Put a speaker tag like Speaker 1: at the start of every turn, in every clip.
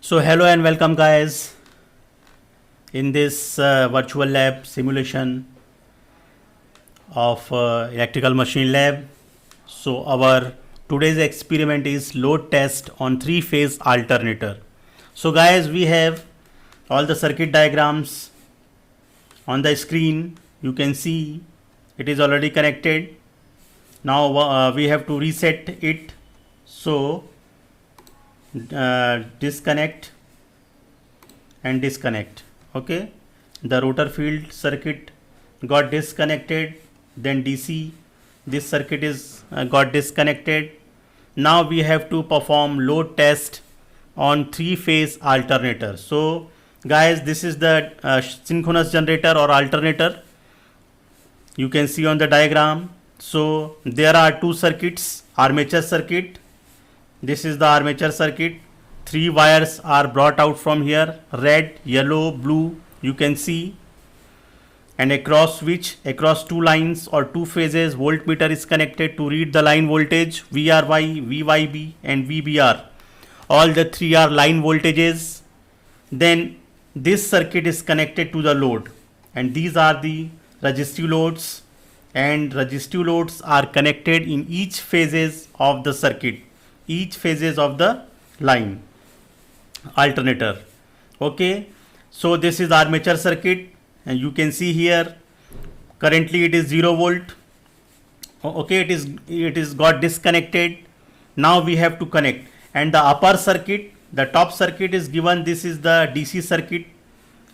Speaker 1: So hello and welcome guys in this virtual lab simulation of electrical machine lab. So our today's experiment is load test on three-phase alternator. So guys, we have all the circuit diagrams on the screen. You can see it is already connected. Now we have to reset it. So disconnect and disconnect. Okay, the rotor field circuit got disconnected, then DC this circuit is got disconnected. Now we have to perform load test on three-phase alternator. So guys, this is the synchronous generator or alternator. You can see on the diagram. So there are two circuits, armature circuit. This is the armature circuit. Three wires are brought out from here, red, yellow, blue, you can see, and across which, across two lines or two phases, voltmeter is connected to read the line voltage VRY, VYB and VBR. All the three are line voltages. Then this circuit is connected to the load, and these are the resistive loads, and resistive loads are connected in each phases of the circuit, each phases of the line alternator. Okay, so this is armature circuit, and you can see here currently it is 0 volt. Okay, it is got disconnected. Now we have to connect, and the upper circuit, the top circuit is given. This is the DC circuit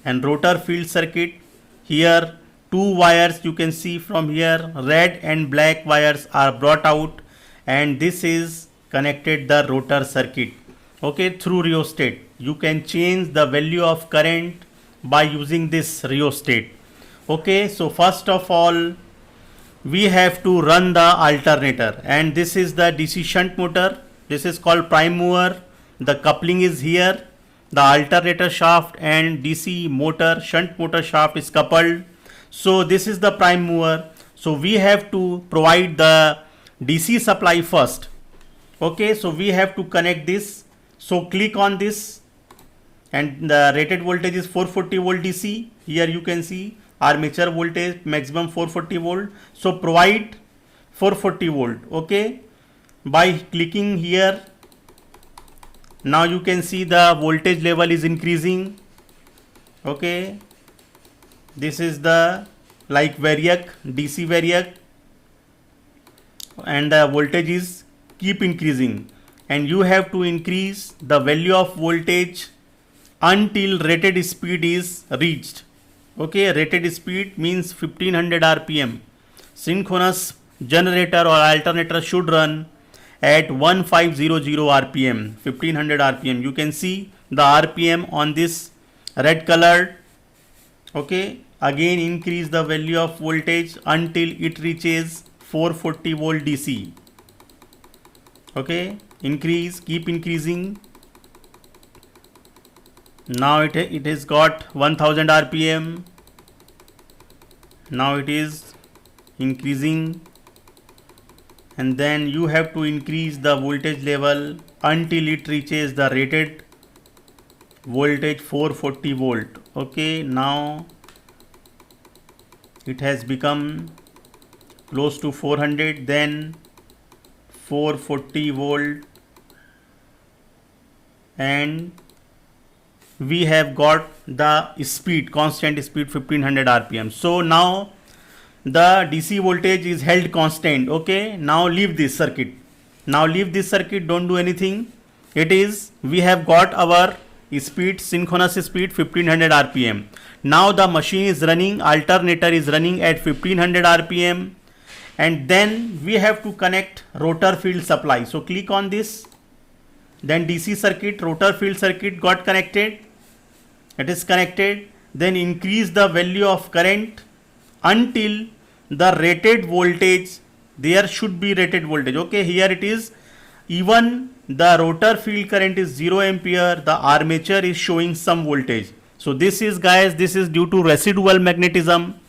Speaker 1: and rotor field circuit. Here two wires, you can see from here, red and black wires are brought out, and this is connected the rotor circuit. Okay, through rheostat you can change the value of current by using this rheostat. Okay, so first of all we have to run the alternator, and this is the DC shunt motor. This is called prime mover. The coupling is here. The alternator shaft and DC motor, shunt motor shaft is coupled. So this is the prime mover. So we have to provide the DC supply first. Okay, so we have to connect this. So click on this, and the rated voltage is 440 volt DC. Here you can see armature voltage maximum 440 volt. So provide 440 volt. Okay, by clicking here, now you can see the voltage level is increasing. Okay, this is the like variac, DC variac, and the voltage is keep increasing, and you have to increase the value of voltage until rated speed is reached. Okay, rated speed means 1500 rpm. Synchronous generator or alternator should run at 1500 rpm, 1500 rpm. You can see the rpm on this red colored. Okay, again increase the value of voltage until it reaches 440 volt DC. Okay, increase, keep increasing. Now it has got 1000 rpm. Now it is increasing, and then you have to increase the voltage level until it reaches the rated voltage 440 volt. Okay, now it has become close to 400, then 440 volt, and we have got the speed, constant speed 1500 rpm. So now the DC voltage is held constant. Okay, now leave this circuit. Now leave this circuit, don't do anything. It is, we have got our speed, synchronous speed 1500 rpm. Now the machine is running, alternator is running at 1500 rpm, and then we have to connect rotor field supply. So click on this, then DC circuit, rotor field circuit got connected. It is connected. Then increase the value of current until the rated voltage. There should be rated voltage. Okay, here it is. Even the rotor field current is 0 ampere. The armature is showing some voltage. So this is, guys, this is due to residual magnetism,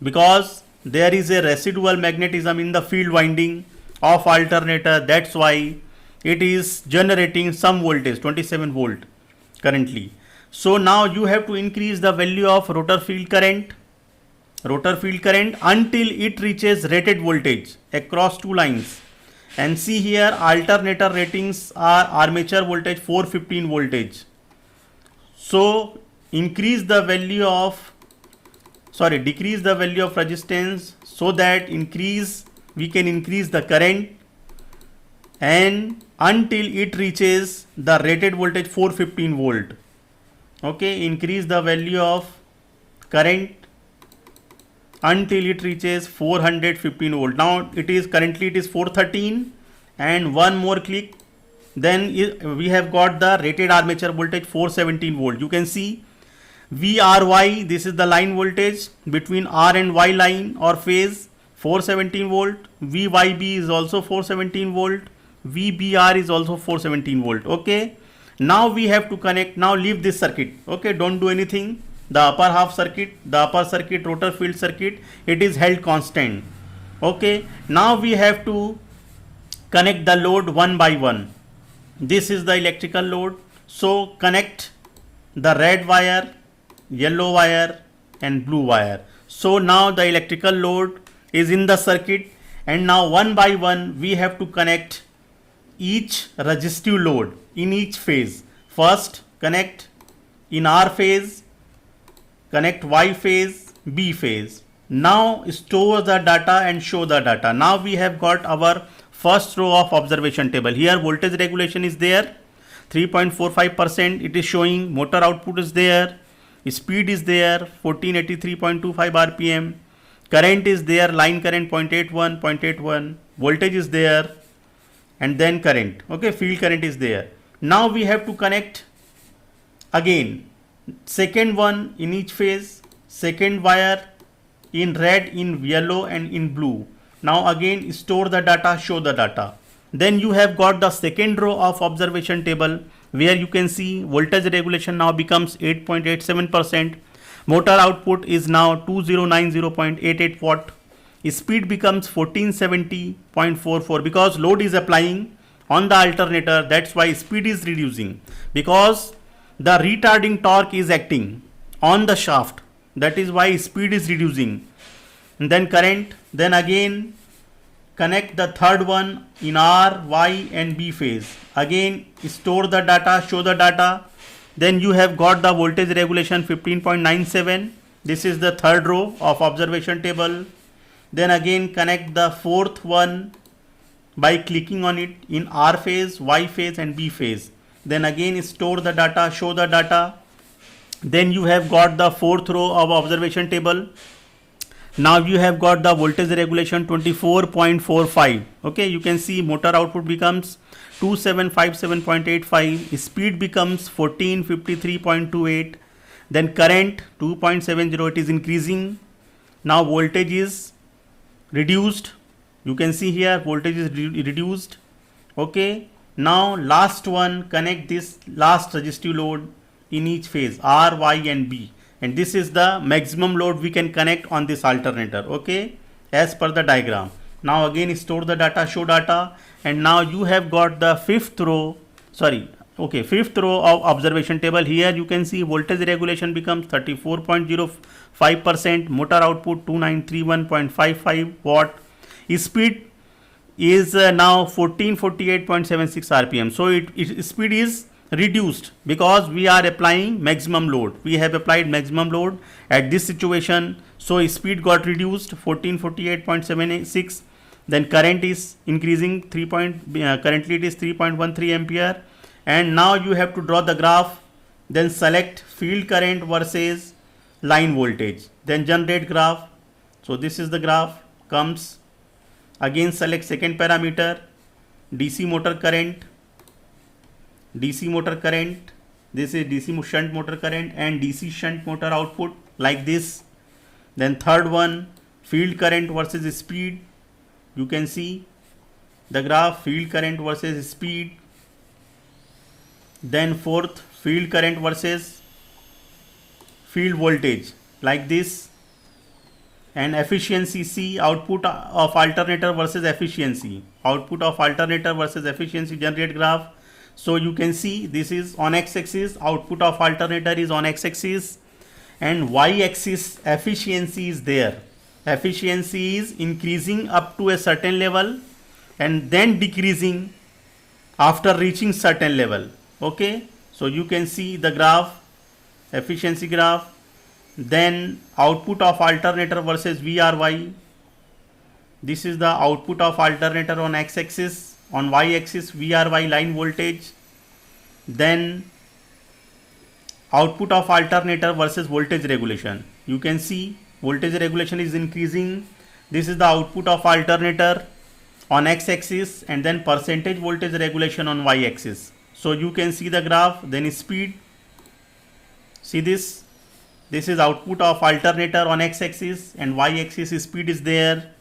Speaker 1: because there is a residual magnetism in the field winding of alternator. That's why it is generating some voltage 27 volt currently. So now you have to increase the value of rotor field current until it reaches rated voltage across two lines. And see here, alternator ratings are armature voltage 415 voltage. So decrease the value of resistance, so that we can increase the current and until it reaches the rated voltage 415 volt. Okay, increase the value of current until it reaches 415 volt. Now it is 413, and one more click, then we have got the rated armature voltage 417 volt. You can see VRY, this is the line voltage between R and Y line or phase, 417 volt. VYB is also 417 volt. VBR is also 417 volt. Okay, now we have to connect. Now leave this circuit. Okay, don't do anything. The upper circuit, rotor field circuit, it is held constant. Okay, now we have to connect the load one by one. This is the electrical load. So connect the red wire, yellow wire and blue wire. So now the electrical load is in the circuit, and now one by one we have to connect each resistive load in each phase. First connect in R phase, connect Y phase, B phase. Now store the data and show the data. Now we have got our first row of observation table. Here voltage regulation is there, 3.45%. It is showing. Motor output is there, speed is there, 1483.25 rpm, current is there, line current 0.81, voltage is there, and then current. Okay, field current is there. Now we have to connect again second one in each phase, second wire in red, in yellow and in blue. Now again store the data, show the data. Then you have got the second row of observation table, where you can see voltage regulation now becomes 8.87%. Motor output is now 2090.88 watt. Speed becomes 1470.44, because load is applying on the alternator. That's why speed is reducing, because the retarding torque is acting on the shaft. That is why speed is reducing. And then current, then again connect the third one in R, Y and B phase. Again store the data, show the data. Then you have got the voltage regulation 15.97. This is the third row of observation table. Then again connect the fourth one by clicking on it in R phase, Y phase and B phase. Then again store the data, show the data. Then you have got the fourth row of observation table. Now you have got the voltage regulation 24.45. Okay, you can see motor output becomes 2757.85, speed becomes 1453.28, then current 2.70, it is increasing. Now voltage is reduced. You can see here voltage is reduced. Okay, now last one, connect this last resistive load in each phase, R, Y and B. And this is the maximum load we can connect on this alternator. Okay, as per the diagram. Now again store the data, show data, and now you have got the fifth row of observation table. Here you can see voltage regulation becomes 34.05%, motor output 2931.55 watt, speed is now 1448.76 rpm. So speed is reduced because we are applying maximum load. We have applied maximum load at this situation, so speed got reduced 1448.76. Then current is increasing currently it is 3.13 ampere. And now you have to draw the graph, then select field current versus line voltage, then generate graph. So this is the graph comes. Again select second parameter, DC motor current, this is DC shunt motor current and DC shunt motor output, like this. Then third one, field current versus speed. You can see the graph, field current versus speed. Then fourth, field current versus field voltage, like this. and efficiency C, output of alternator versus efficiency, output of alternator versus efficiency generate graph. So you can see this is on x-axis, output of alternator is on x-axis, and y-axis efficiency is there. Efficiency is increasing up to a certain level and then decreasing after reaching certain level. Okay, so you can see the graph, efficiency graph, then output of alternator versus VRY. This is the output of alternator on x-axis, on y-axis VRY line voltage. Then output of alternator versus voltage regulation. You can see voltage regulation is increasing. This is the output of alternator on x-axis, and then percentage voltage regulation on y-axis. So you can see the graph, then speed. See this is output of alternator on x-axis, and y-axis speed is there.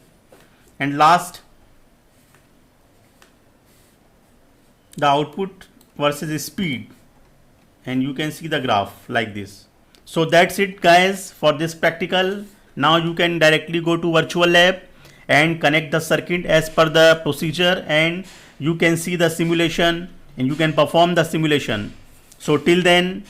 Speaker 1: And last, the output versus speed, and you can see the graph like this. So that's it guys for this practical. Now you can directly go to virtual lab and connect the circuit as per the procedure, and you can see the simulation and you can perform the simulation. So till then,